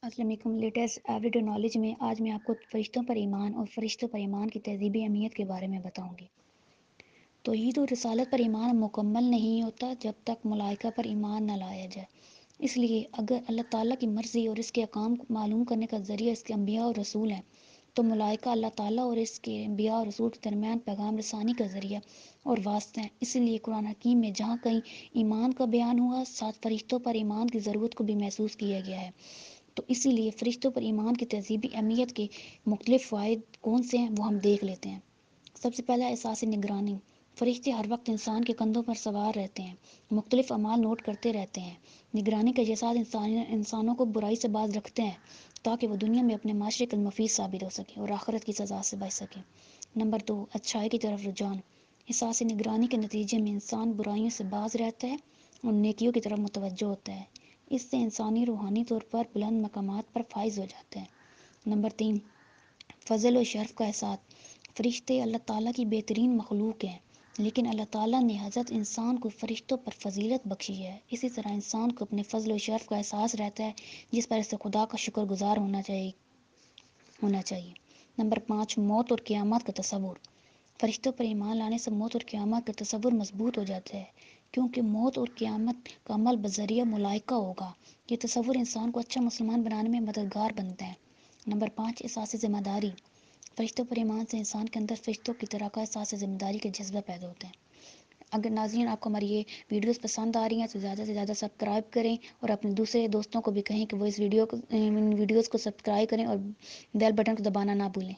السلام علیکم۔ Latest ایوریڈے knowledge میں آج میں آپ کو فرشتوں پر ایمان اور فرشتوں پر ایمان کی تہذیبی اہمیت کے بارے میں بتاؤں گی۔ توحید و رسالت پر ایمان مکمل نہیں ہوتا جب تک ملائکہ پر ایمان نہ لایا جائے۔ اس لیے اگر اللہ تعالیٰ کی مرضی اور اس کے احکام کو معلوم کرنے کا ذریعہ اس کے انبیاء اور رسول ہیں، تو ملائکہ اللہ تعالیٰ اور اس کے انبیاء اور رسول کے درمیان پیغام رسانی کا ذریعہ اور واسطہ ہیں۔ اس لیے قرآن حکیم میں جہاں کہیں ایمان کا بیان ہوا، ساتھ فرشتوں پر ایمان کی ضرورت کو بھی محسوس کیا گیا ہے۔ تو اسی لیے فرشتوں پر ایمان کی تہذیبی اہمیت کے مختلف فوائد کون سے ہیں وہ ہم دیکھ لیتے ہیں۔ سب سے پہلا احساس نگرانی۔ فرشتے ہر وقت انسان کے کندھوں پر سوار رہتے ہیں، مختلف اعمال نوٹ کرتے رہتے ہیں۔ نگرانی کا یہ احساس انسانوں کو برائی سے باز رکھتے ہیں تاکہ وہ دنیا میں اپنے معاشرے کے مفید ثابت ہو سکے اور آخرت کی سزا سے بچ سکے۔ نمبر 2، اچھائی کی طرف رجحان۔ احساس نگرانی کے نتیجے میں انسان برائیوں سے باز رہتا ہے اور نیکیوں کی طرف متوجہ ہوتا ہے۔ اس سے انسانی روحانی طور پر بلند مقامات پر فائز ہو جاتے ہیں۔ نمبر 3، فضل و شرف کا احساس۔ فرشتے اللہ تعالیٰ کی بہترین مخلوق ہیں، لیکن اللہ تعالیٰ نے حضرت انسان کو فرشتوں پر فضیلت بخشی ہے۔ اسی طرح انسان کو اپنے فضل و شرف کا احساس رہتا ہے، جس پر اسے خدا کا شکر گزار ہونا چاہیے۔ نمبر 5، موت اور قیامت کا تصور۔ فرشتوں پر ایمان لانے سے موت اور قیامت کا تصور مضبوط ہو جاتا ہے، کیونکہ موت اور قیامت کا عمل بذریعہ ملائکہ ہوگا۔ یہ تصور انسان کو اچھا مسلمان بنانے میں مددگار بنتا ہے۔ نمبر 5، احساس ذمہ داری۔ فرشتوں پر ایمان سے انسان کے اندر فرشتوں کی طرح کا احساس ذمہ داری کا جذبہ پیدا ہوتا ہے۔ اگر ناظرین آپ کو ہماری یہ ویڈیوز پسند آ رہی ہیں تو زیادہ سے زیادہ سبسکرائب کریں اور اپنے دوسرے دوستوں کو بھی کہیں کہ وہ ان ویڈیوز کو سبسکرائب کریں اور بیل بٹن کو دبانا نہ بھولیں۔